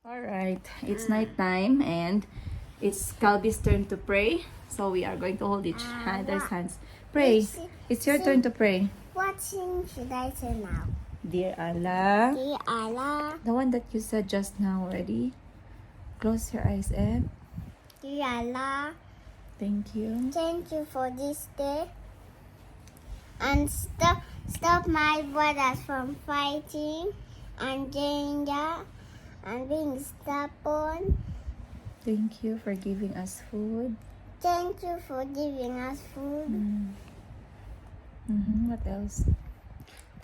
Alright, it's night time and it's Calby's turn to pray. So we are going to hold each other's hands. Pray. It's your turn to pray. What sing should I say now? Dear Allah, Dear Allah, the one that you said just now already. Close your eyes and dear Allah, thank you. thank you for this day. And stop my brothers from fighting and danger and being stubborn. Thank you for giving us food. Thank you for giving us food. What else?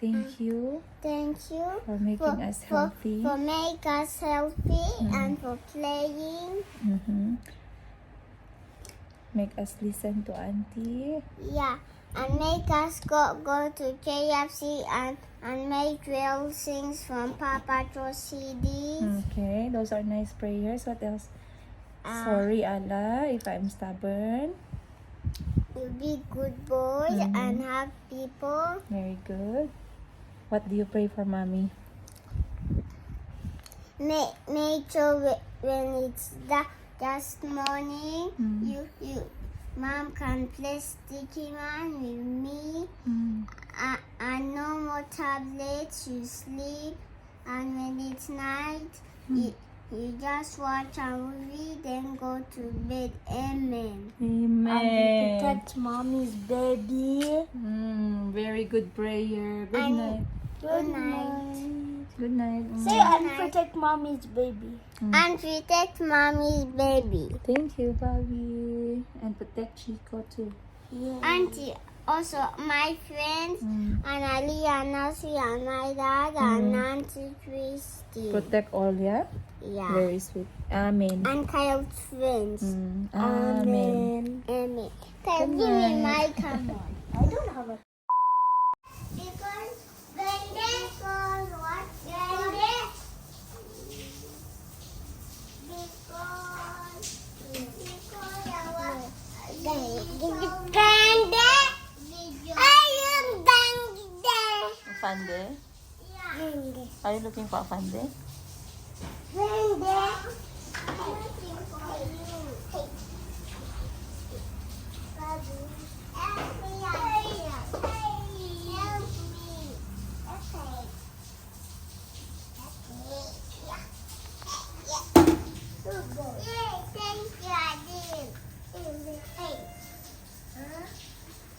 Thank you Thank you for making us healthy. for make us healthy and for playing. Make us listen to Auntie. Yeah, and make us go to KFC and make real things from Papa Joe's CDs. Okay, those are nice prayers. What else? Sorry, Allah, if I'm stubborn. You be good boys and have people. Very good. What do you pray for, Mommy? Make sure when it's just morning, Mom can play Sticky Man with me. And no more tablets, you sleep. And when it's night, you just watch a movie, then go to bed. Amen. Amen. Protect mommy's baby. Very good prayer. Good And- night. Good night. Good night. Say and protect mommy's baby. And protect mommy's baby. Thank you, Bobby. And protect Chico too. Auntie, also my friends, and Ali and Nasi and my dad and Auntie Christy. Protect all, yeah? Yeah. Very sweet. Amen. And Kyle's friends. Amen. Amen. Kyle, give me my camera. I don't have a. Because when they call what? Afande? Are you looking for Afande?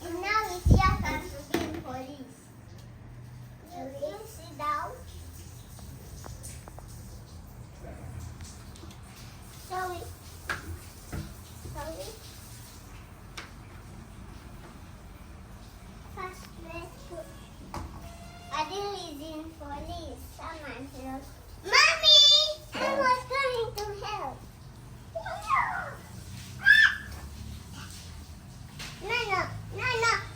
And now it's your turn to be police. You sit down. Sorry. First, let's go. Adil is in police. Someone help. Mommy! I was going to help. No.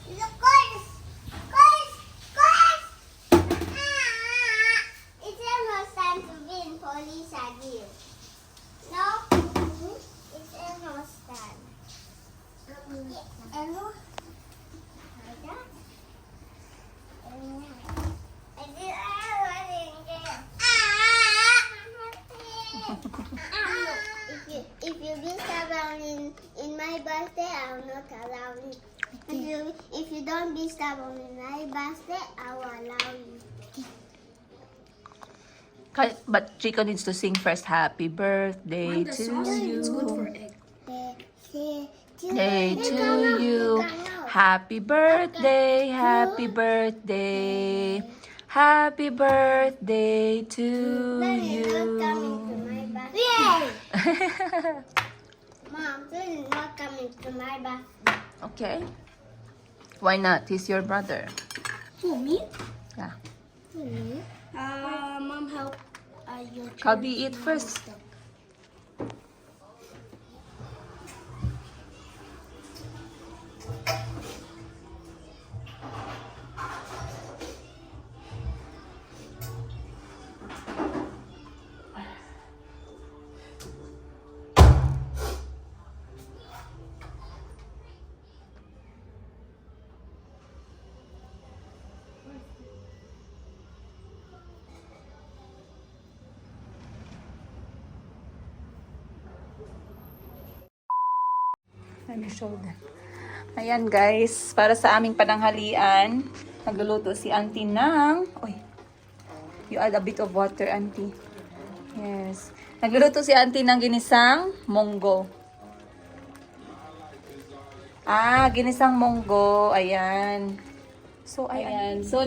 Look, it's almost time to be in police again. No? It's almost time. Hello? Like that? If you be stubborn in my birthday, I will not allow you. If you don't be stubborn in my birthday, I will allow you. But Chico needs to sing first. Happy birthday to you. It's good for egg. Day to you. Happy birthday. Happy birthday. Happy birthday to Please not coming to you. my birthday. Mom, please not coming to my birthday. Okay. Why not? He's your brother. Who, me? Yeah. Me? Mom, help. Your Calby, eat first. Let me show them. Ayan guys, para sa aming pananghalian, nagluluto si auntie ng... Oy, you add a bit of water, auntie. Yes. Nagluluto si auntie ng ginisang munggo. Ginisang munggo. Ayan. So, ayan. So,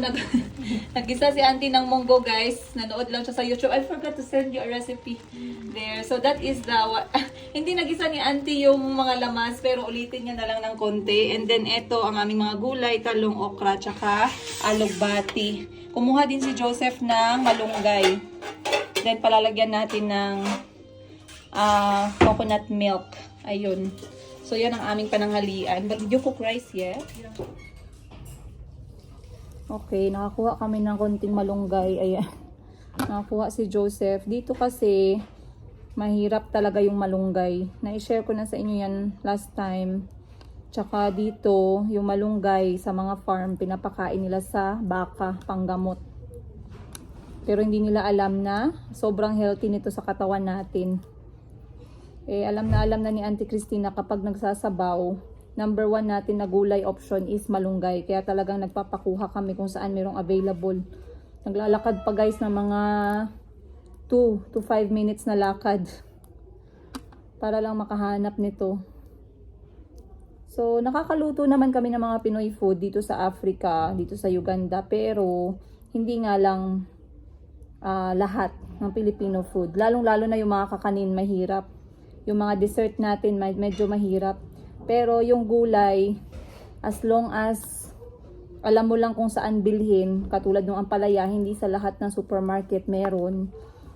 nagisa si auntie ng munggo, guys. Nanood lang siya sa YouTube. I forgot to send you a recipe there. So, that is the... hindi nagisa ni auntie yung mga lamas, pero ulitin niya na lang ng konti. And then, ito ang aming mga gulay, talong, okra, tsaka alugbati. Kumuha din si Joseph ng malunggay. Then, palalagyan natin ng coconut milk. Ayun. So, yan ang aming pananghalian. But did you cook rice yet? Yeah. Okay, nakakuha kami ng konting malunggay. Ayan. Nakakuha si Joseph. Dito kasi, mahirap talaga yung malunggay. Na-share ko na sa inyo yan last time. Tsaka dito, yung malunggay sa mga farm, pinapakain nila sa baka, panggamot. Pero hindi nila alam na sobrang healthy nito sa katawan natin. Alam na ni Auntie Christina kapag nagsasabaw, number 1 natin na gulay option is malunggay. Kaya talagang nagpapakuha kami kung saan mayroong available. Naglalakad pa guys ng mga 2 to 5 minutes na lakad para lang makahanap nito. So, nakakaluto naman kami ng mga Pinoy food dito sa Africa, dito sa Uganda. Pero, hindi nga lang lahat ng Filipino food. Lalong-lalo na yung mga kakanin, mahirap. Yung mga dessert natin, medyo mahirap. Pero yung gulay, as long as alam mo lang kung saan bilhin, katulad ng ampalaya, hindi sa lahat ng supermarket meron.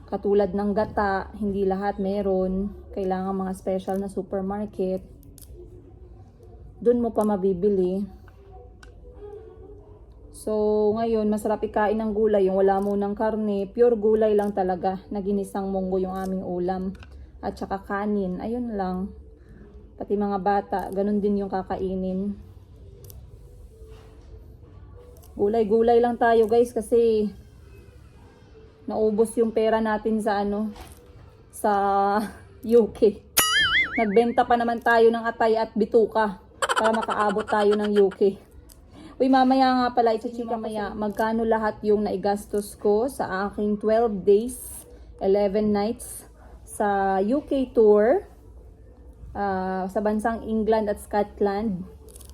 Katulad ng gata, hindi lahat meron. Kailangan mga special na supermarket. Doon mo pa mabibili. So, ngayon, masarap ikain ng gulay. Yung wala mo ng karne, pure gulay lang talaga. Na ginisang munggo yung aming ulam. At saka kanin. Ayun lang. Pati mga bata, ganun din yung kakainin. Gulay-gulay lang tayo guys kasi naubos yung pera natin sa sa UK. Nagbenta pa naman tayo ng atay at bituka para makaabot tayo ng UK. Uy, mamaya nga pala, ito-chika maya, magkano lahat yung naigastos ko sa aking 12 days, 11 nights sa UK tour, sa bansang England at Scotland.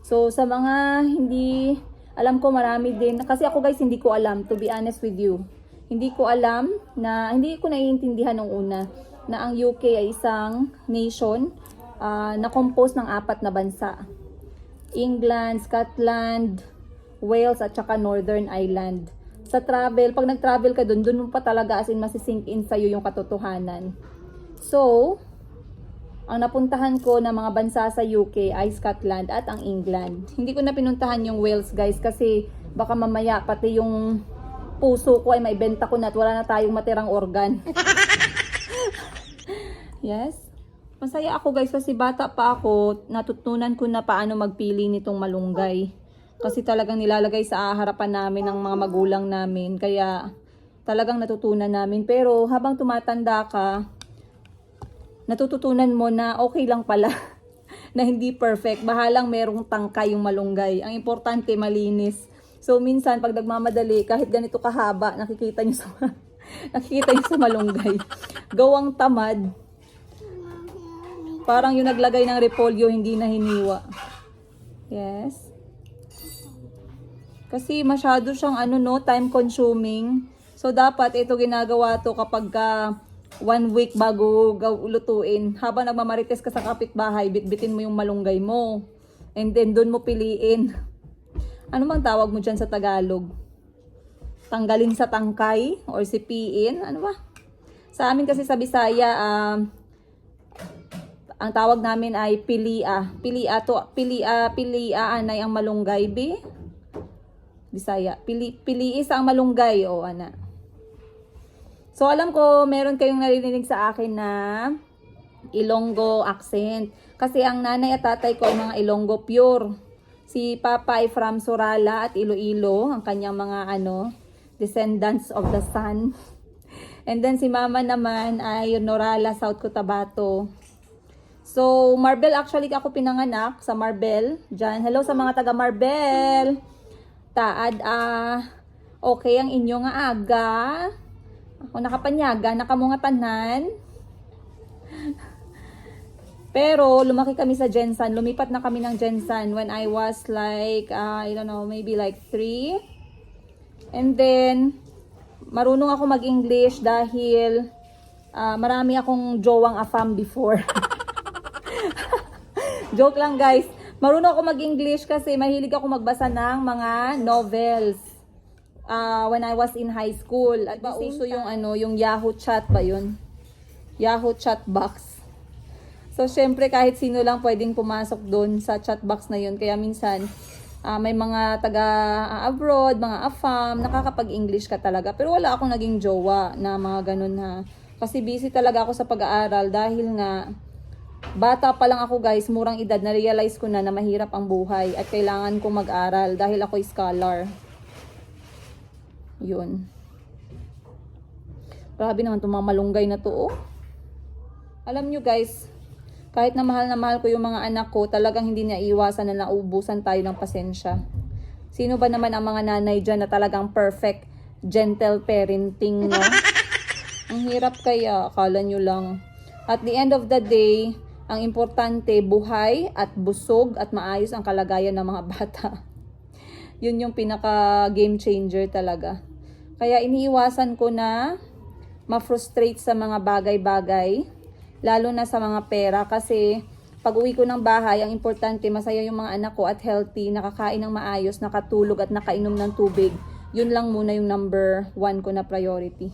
So, sa mga hindi, alam ko marami din, kasi ako guys, hindi ko alam, to be honest with you. Hindi ko alam, hindi ko naiintindihan nung una, na ang UK ay isang nation na composed ng 4 na bansa. England, Scotland, Wales, at saka Northern Ireland. Sa travel, pag nag-travel ka dun mo pa talaga as in masisink in sa'yo yung katotohanan. So, ang napuntahan ko na mga bansa sa UK ay Scotland at ang England. Hindi ko na pinuntahan yung Wales guys kasi baka mamaya pati yung puso ko ay maibenta ko na at wala na tayong matirang organ. Yes. Masaya ako guys kasi bata pa ako, natutunan ko na paano magpili nitong malunggay. Kasi talagang nilalagay sa harapan namin ng mga magulang namin. Kaya talagang natutunan namin. Pero habang tumatanda ka, natututunan mo na okay lang pala. Na hindi perfect. Bahalang merong tangkay yung malunggay. Ang importante malinis. So minsan pag nagmamadali, kahit ganito kahaba, nakikita nyo sa malunggay. Gawang tamad. Parang yung naglagay ng repolyo, hindi na hiniwa. Yes. Kasi masyado siyang time consuming. So dapat ito ginagawa to kapag 1 week bago lutuin. Habang nagmamarites ka sa kapitbahay, bitbitin mo yung malunggay mo. And then doon mo piliin. Ano bang tawag mo dyan sa Tagalog? Tanggalin sa tangkay or sipiin? Ano ba? Sa amin kasi sa Bisaya, ang tawag namin ay pilia. Pilia anay ang malunggay, be? Bisaya. Piliis ang malunggay, o ana. So, alam ko, meron kayong narinig sa akin na Ilonggo accent. Kasi ang nanay at tatay ko ay mga Ilonggo pure. Si Papa ay from Sorala at Iloilo, ang kanyang mga descendants of the sun. And then si Mama naman ay Norala, South Cotabato. So, Marbel, actually ako pinanganak sa Marbel. Diyan. Hello sa mga taga Marbel. Taad, okay ang inyo nga aga. Ako nakapanyaga, nakamungatanan. Pero, lumaki kami sa Jensan. Lumipat na kami ng Jensan when I was like, I don't know, maybe like 3. And then, marunong ako mag-English dahil marami akong jowang afam before. Joke lang guys. Marunong ako mag-English kasi mahilig ako magbasa ng mga novels. When I was in high school. At ba uso yung yung Yahoo chat ba yun? Yahoo chat box. So syempre kahit sino lang pwedeng pumasok doon sa chat box na yun. Kaya minsan may mga taga abroad, mga afam, nakakapag-English ka talaga. Pero wala akong naging jowa na mga ganun ha. Kasi busy talaga ako sa pag-aaral dahil nga bata pa lang ako guys, murang edad, na-realize ko na mahirap ang buhay at kailangan kong mag-aral dahil ako scholar. Yun. Grabe naman itong mga malunggay na to oh. Alam nyo guys, kahit na mahal ko yung mga anak ko, talagang hindi niya iwasan na naubusan tayo ng pasensya. Sino ba naman ang mga nanay dyan na talagang perfect, gentle parenting, no? Ang hirap kaya, akala nyo lang. At the end of the day, ang importante, buhay at busog at maayos ang kalagayan ng mga bata. Yun yung pinaka game changer talaga. Kaya iniiwasan ko na ma-frustrate sa mga bagay-bagay, lalo na sa mga pera kasi pag uwi ko ng bahay, ang importante, masaya yung mga anak ko at healthy, nakakain ng maayos, nakatulog at nakainom ng tubig. Yun lang muna yung number 1 ko na priority.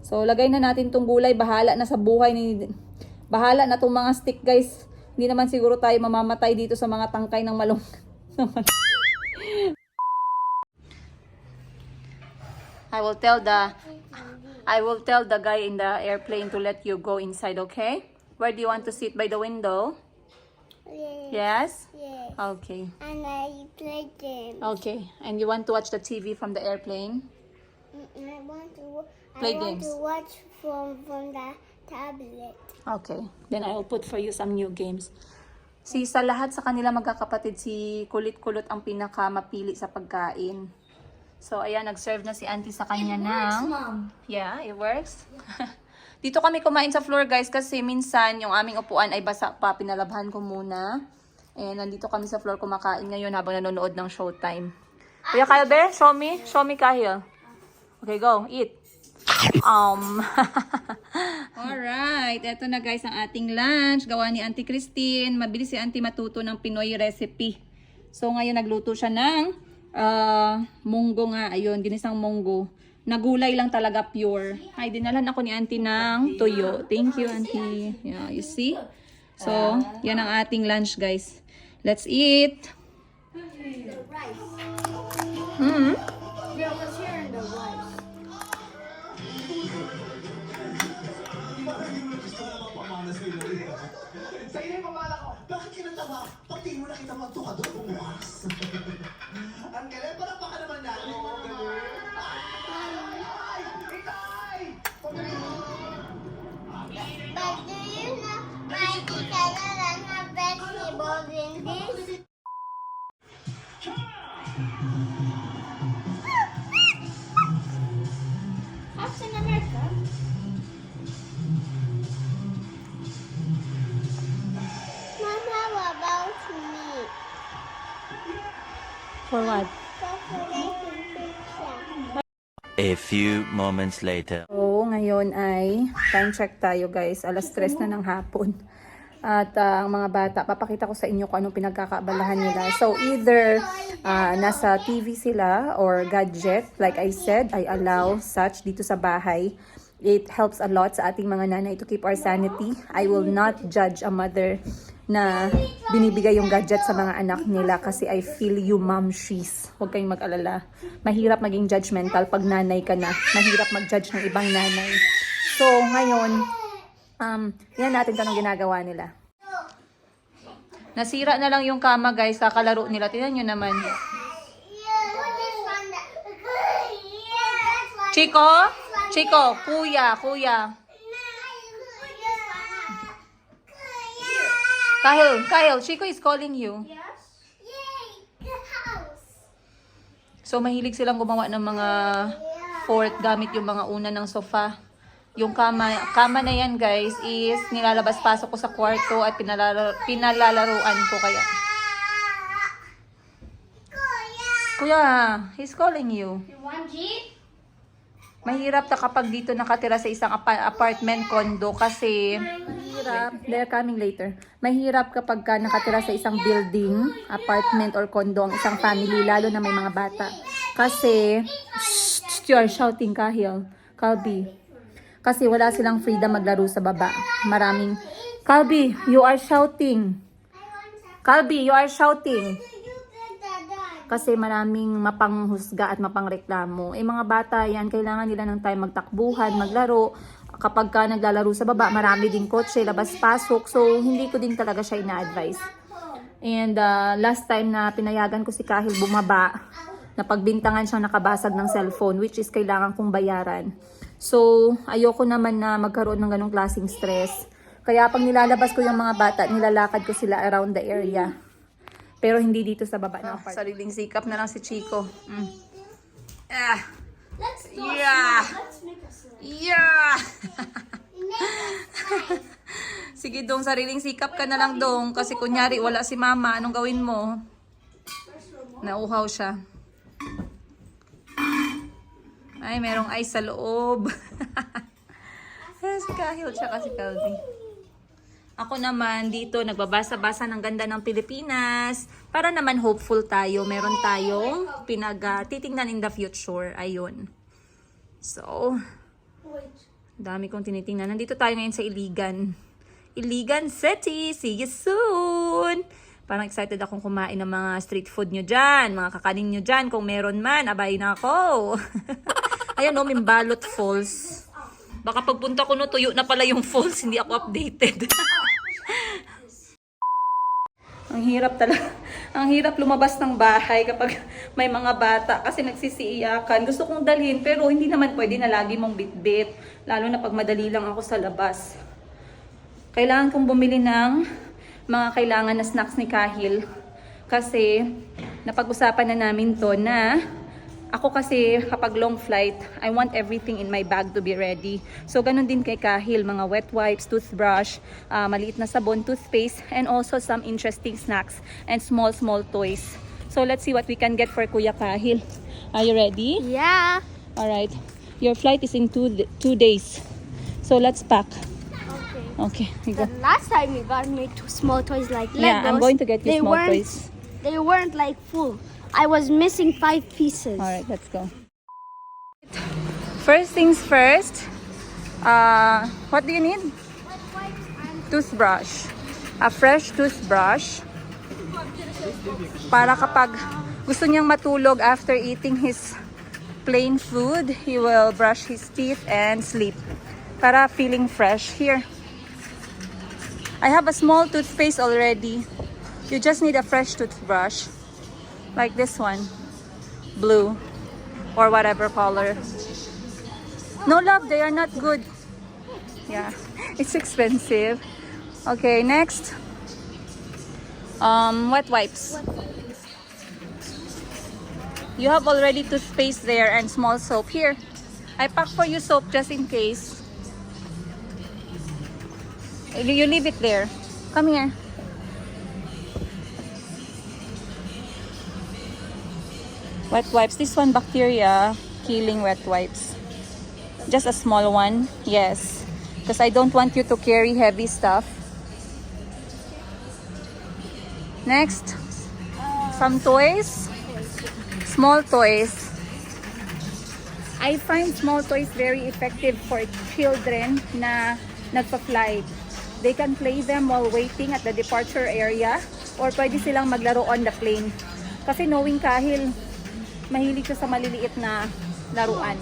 So, lagay na natin tong gulay. Bahala na sa buhay ni... Bahala na tong mga stick, guys. Hindi naman siguro tayo mamamatay dito sa mga tangkay ng malong... I will tell the guy in the airplane to let you go inside, okay? Where do you want to sit? By the window? Yes? Yes. Okay. And I play games. Okay. And you want to watch the TV from the airplane? I want Play games. to watch from the tablet. Okay. Then I will put for you some new games. Sa lahat sa kanila magkakapatid, si Kulit-Kulot ang pinaka mapili sa pagkain. So, ayan, nag-serve na si auntie sa kanya ng... Mom. Yeah, it works. Dito kami kumain sa floor, guys, kasi minsan yung aming upuan ay basa pa. Pinalabhan ko muna. And nandito kami sa floor kumakain ngayon habang nanonood ng Showtime. Kuya Kyle, Bear, show me. Show me, Kahil. Okay, go. Eat. Alright, eto na guys ang ating lunch. Gawa ni Auntie Christine. Mabilis si Auntie matuto ng Pinoy recipe. So ngayon nagluto siya ng munggo nga. Ayun, ginisang munggo. Nagulay lang talaga pure. Ay, dinalan ako ni Auntie ng tuyo. Thank you, Auntie. Yeah, you see? So, yan ang ating lunch guys. Let's eat. Yeah, let's hear the rice. Sa inay pamala ko, bakit kinatawa? Pati mo nakita magtuka doon bukas. Ang galing, parang baka naman natin. Ang galing. Ay! Itay! But do you know my teacher doesn't have vegetables in this? That's in America. Mom, how about me? For what? Decorating picture. A few moments later. So, ngayon ay time check tayo guys. Alas 3 na ng hapon. At ang mga bata, papakita ko sa inyo kung anong pinagkakaabalahan nila. So, either nasa TV sila or gadget. Like I said, I allow such dito sa bahay. It helps a lot sa ating mga nanay to keep our sanity. I will not judge a mother na binibigay yung gadget sa mga anak nila kasi I feel you momshies. Huwag kayong mag-alala. Mahirap maging judgmental pag nanay ka na. Mahirap mag-judge ng ibang nanay. So, ngayon, yan natin kung anong ginagawa nila. Nasira na lang yung kama guys, kakalaro nila. Tingnan nyo naman. Chico? Chico, kuya. Kyle, Chico is calling you. Yes? Yay! The house! So, mahilig silang gumawa ng mga fort gamit yung mga una ng sofa. Yung kama na yan, guys, is nilalabas-pasok ko sa kwarto at pinalalaruan ko kaya. Kuya, he's calling you. You want Jeep? Mahirap na kapag dito nakatira sa isang apartment condo kasi they're coming later. Mahirap kapag ka nakatira sa isang building, apartment or condo ang isang family, lalo na may mga bata. Kasi, you are shouting, Calby. Kasi wala silang freedom maglaro sa baba. Calby, you are shouting. Calby, you are shouting. Kasi maraming mapanghusga at mapangreklamo. Mga bata yan, kailangan nila ng time magtakbuhan, maglaro. Kapag ka naglalaro sa baba, marami din kotse, labas-pasok. So, hindi ko din talaga siya ina-advise. And last time na pinayagan ko si Kahil bumaba, napagbintangan siyang nakabasag ng cellphone, which is kailangan kong bayaran. So, ayoko naman na magkaroon ng ganong klaseng stress. Kaya pag nilalabas ko yung mga bata, nilalakad ko sila around the area. Pero hindi dito sa baba ng apartment. Sariling sikap na lang si Chico. Let's go. Yeah. Let's make a slide. Yeah! Sige dong, sariling sikap ka na lang dong. Kasi kunyari wala si mama, anong gawin mo? Nauhaw siya. Ay, merong ice sa loob. Si Kahil tsaka si Calvin. Ako naman dito, nagbabasa-basa ng ganda ng Pilipinas. Para naman hopeful tayo. Meron tayong titingnan in the future. Ayun. So, dami kong tinitingnan. Nandito tayo ngayon sa Iligan. Iligan City. See you soon! Parang excited akong kumain ng mga street food nyo dyan. Mga kakanin nyo dyan. Kung meron man, abay na ako. Ayan o, Mimbalot Falls. Baka pagpunta ko no, tuyo na pala yung falls. Hindi ako updated. Ang hirap talaga. Ang hirap lumabas ng bahay kapag may mga bata kasi nagsisiiyakan. Gusto kong dalhin pero hindi naman pwede na lagi mong bitbit. Lalo na pag madali lang ako sa labas. Kailangan kong bumili ng mga kailangan na snacks ni Kahil. Kasi napag-usapan na namin to na ako kasi kapag long flight, I want everything in my bag to be ready. So ganun din kay Kahil, mga wet wipes, toothbrush, maliit na sabon, toothpaste, and also some interesting snacks and small toys. So let's see what we can get for Kuya Kahil. Are you ready? Yeah. Alright. Your flight is in 2 days. So let's pack. Okay. Okay, we go. The last time you got me two small toys like Legos. Yeah, I'm going to get you small toys. They weren't like full. I was missing 5 pieces. Alright, let's go. First things first, what do you need? Toothbrush. A fresh toothbrush. Para kapag gusto niyang matulog after eating his plain food, he will brush his teeth and sleep. Para feeling fresh. Here. I have a small toothpaste already. You just need a fresh toothbrush. Like this one. Blue. Or whatever color. No love, they are not good. Yeah. It's expensive. Okay, next. Wet wipes. You have already toothpaste there and small soap. Here. I pack for you soap just in case. You leave it there. Come here. Wet wipes. This one, bacteria killing wet wipes. Just a small one. Yes. Because I don't want you to carry heavy stuff. Next. Some toys. Small toys. I find small toys very effective for children na nagpa-flight. They can play them while waiting at the departure area or pwede silang maglaro on the plane. Kasi knowing Kahil, mahilig siya sa maliliit na laruan.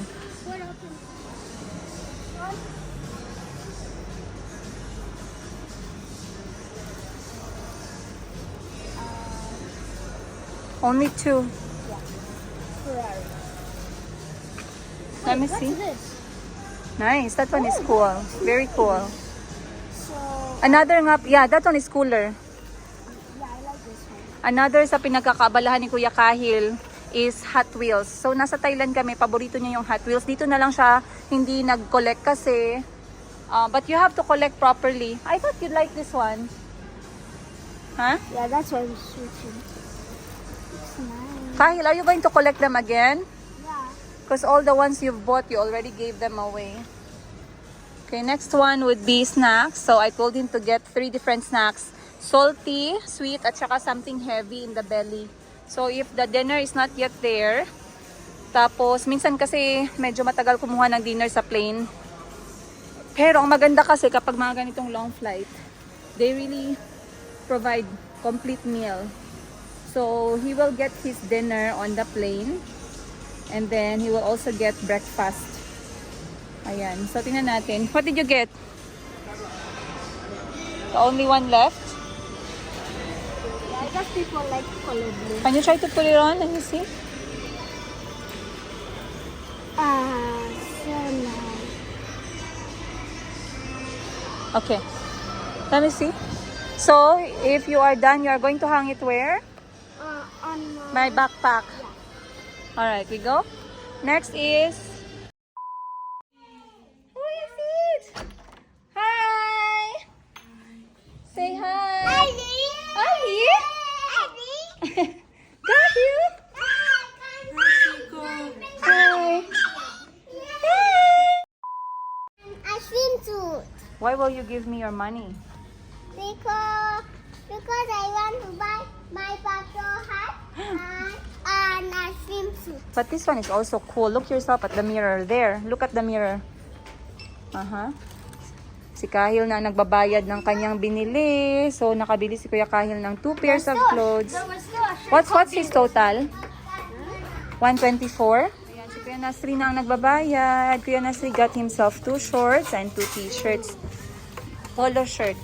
Only 2. Let me see. Nice. That one is cool. Very cool. Another nga, yeah, that one is cooler. Another sa pinagkakaabalahan ni Kuya Kahil is Hot Wheels. So, nasa Thailand kami. Paborito niya yung Hot Wheels. Dito na lang siya hindi nag-collect kasi. But you have to collect properly. I thought you'd like this one. Huh? Yeah, that's why we're switching. It's nice. Kahil, are you going to collect them again? Yeah. Because all the ones you've bought, you already gave them away. Okay, next one would be snacks. So, I told him to get 3 different snacks. Salty, sweet, at saka something heavy in the belly. So, if the dinner is not yet there, tapos, minsan kasi medyo matagal kumuha ng dinner sa plane. Pero, ang maganda kasi kapag mga ganitong long flight, they really provide complete meal. So, he will get his dinner on the plane. And then, he will also get breakfast. Ayan. So, tingnan natin. What did you get? The only one left? I guess people like color blue. Can you try to put it on? Let me see. So nice. Okay. Let me see. So, if you are done, you are going to hang it where? On My backpack. Alright, we go. Next is... Who is it? Hi! Say hi! Ali! Got you! Hi! A swimsuit Why will you give me your money? because I want to buy my patrol hat and a swimsuit. But this one is also cool. Look yourself at the mirror. There. Look at the mirror. Si Kahil na nagbabayad ng kanyang binili. So, nakabili si Kuya Kahil ng 2 pairs of clothes. What's his total? 124? Ayan, si Kuya Nasri na ang nagbabayad. Kuya Nasri got himself 2 shorts and 2 t-shirts. Polo shirt.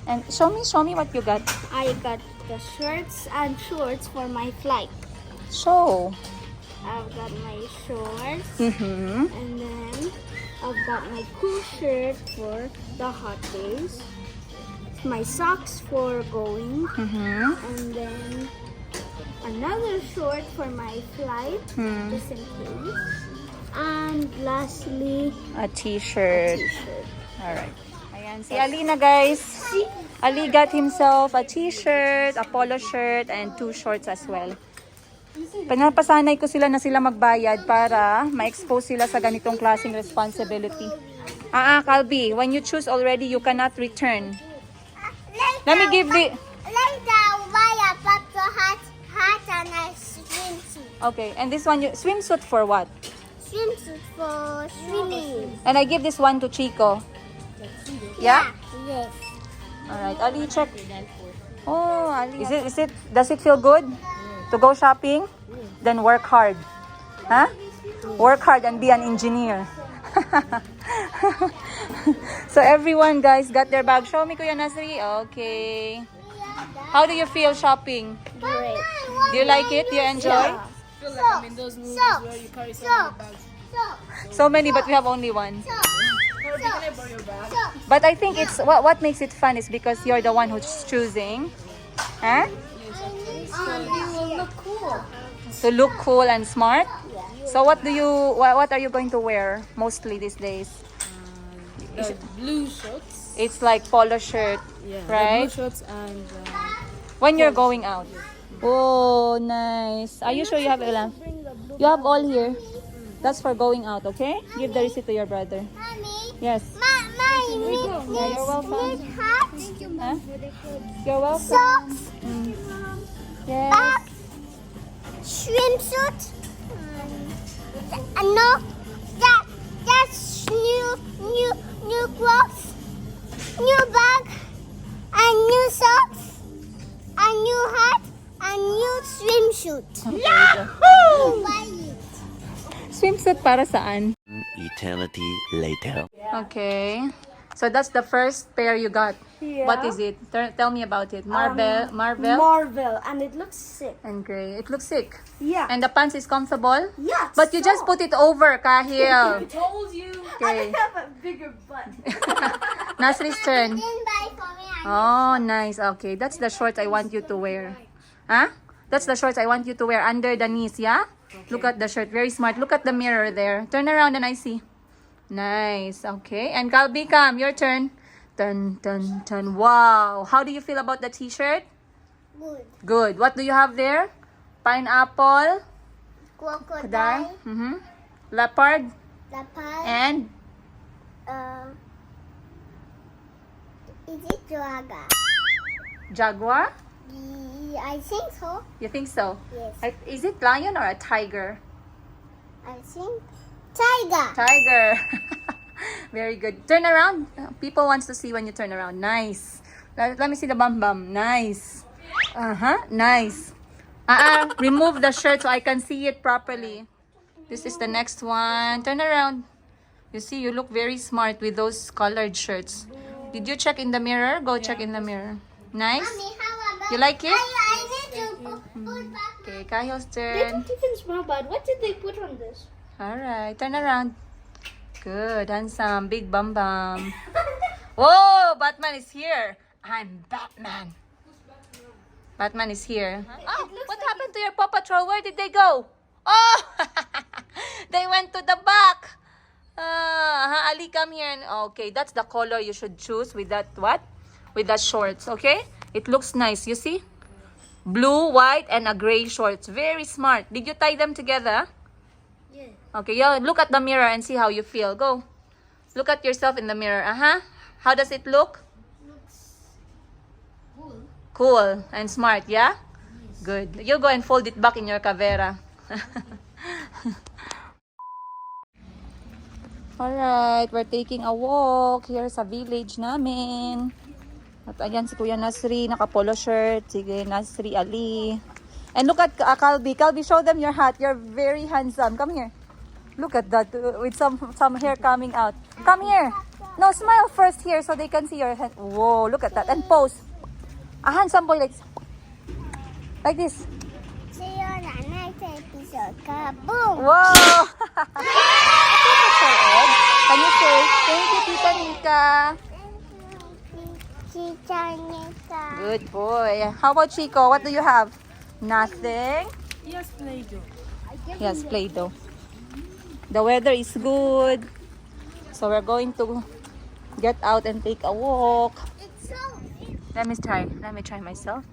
And show me what you got. I got the shirts and shorts for my flight. Show. I've got my shorts Mm-hmm. and then I've got my cool shirt for the hot days. My socks for going Mm-hmm. and then another short for my flight Hmm. just in case. And lastly, A t-shirt. t-shirt. Alright. Ayan, si Ali na guys. Ali got himself a t-shirt, a polo shirt, and 2 shorts as well. Pinapasanay ko sila na sila magbayad para ma-expose sila sa ganitong klaseng responsibility. Kalbi, when you choose already, you cannot return. Let me give the... Later, I'll buy a patrol hat and a swimsuit. Okay, and this one, swimsuit for what? Swimsuit for swimming. And I give this one to Chico. Yeah? Yes. Alright, Ali, check. Oh, Ali. Does it feel good to go shopping? Then work hard. Huh? Work hard and be an engineer. So everyone, guys, got their bag. Show me, Kuya Nasri. Okay. How do you feel shopping? Great. Do you like it? Do you enjoy? So many, but we have only one. But I think it's what makes it fun is because you're the one who's choosing. Huh? You will look cool. To look cool and smart. So what are you going to wear mostly these days? The blue shorts. It's like polo shirt, Yeah. right? The blue shorts and When you're going out. Oh, nice. Are you sure you have a lamp? You have all here. That's for going out, okay? Give the receipt to your brother. Mommy, Yes. yeah, you're welcome. hat, Huh? You're welcome. socks, Yes. bag, swimsuit. No, that's new clothes, new bag, and new socks, a new hat, and new swimsuit. Yahoo! Buy it. Swimsuit para saan? Eternity later. Okay. So that's the first pair you got. Yeah. What is it? Tell me about it. Marvel Marvel, and it looks sick. and gray. It looks sick. Yeah. And the pants is comfortable? Yes. But you just put it over, Kahil. told you. Okay. I have a bigger butt. Nasri's turn. Then buy for me. Oh, nice. Okay, that's the shorts I want you to wear. Huh? That's the shorts I want you to wear under the knees, yeah? Look at the shirt. Very smart. Look at the mirror there. Turn around and I see. Nice. Okay. And Calbi, come. Your turn. Turn, turn, turn. Wow. How do you feel about the t-shirt? Good. Good. What do you have there? Pineapple. Crocodile. Leopard. Leopard. And Is it dragon? jaguar. I think so. You think so? Yes. Is it lion or a tiger? I think tiger. Tiger. Very good. Turn around. People wants to see when you turn around. Nice. Let me see the bum bum. Nice. Nice. Remove the shirt so I can see it properly. This is the next one. Turn around. You see, you look very smart with those colored shirts. Did you check in the mirror? Go check in the mirror. Nice. Mommy, how about You like it? I need to put back. Okay, Kayo's They turn. don't even smell bad. What did they put on this? Alright, turn around. Good, handsome, big bum bum. Whoa, Batman is here. I'm Batman. Batman is here. Oh, what happened to your Paw Patrol? Where did they go? Oh, they went to the back. Ali, come here. Okay, that's the color you should choose with that what? With that shorts, okay? It looks nice, you see? Blue, white, and a gray shorts. Very smart. Did you tie them together? Yeah. Okay, look at the mirror and see how you feel. Go. Look at yourself in the mirror. How does it look? Cool and smart, yeah? Good. You go and fold it back in your kavera. Alright, we're taking a walk here sa village namin. At ayan si Kuya Nasri, naka-polo shirt. Sige, Nasri Ali. And look at Calbi. Calbi, show them your hat. You're very handsome. Come here. Look at that with some hair coming out. Come here. No, smile first here so they can see your head. Whoa, look at that. And pose. A handsome boy like this. See you on the next episode. Kaboom! Whoa! Can you say, thank you, Tita Nika? Chicha Nika. Good boy. How about Chico? What do you have? Nothing? Yes, Play-Doh. Yes, Play-Doh. The weather is good. So we're going to get out and take a walk. It's so. Let me try myself.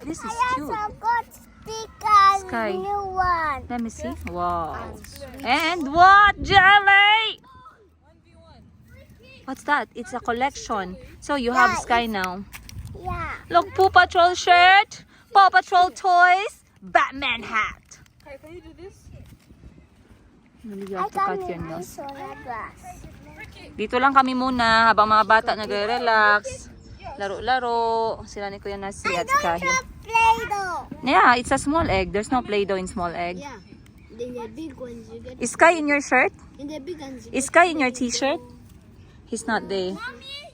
This is I cute. also got stickers. Sky. New one. Let me see. Wow. And what? Jelly! What's that? It's a collection. So you have Yeah, Sky now. Yeah. Look, Paw Patrol shirt, Paw Patrol toys, Batman hat. Hey, can you do this? You I have to cut got your my nose. solar glass. Dito lang kami muna habang mga bata nagre-relax. Laro-laro. Sila ni Kuya Nasri I at don't Sky. have Play-Doh. Yeah, it's a small egg. There's no Play-Doh in small egg. Yeah. In the big ones, you get. Is Sky in your shirt? In the big ones, you Is Sky in your t-shirt? He's not there. Mommy,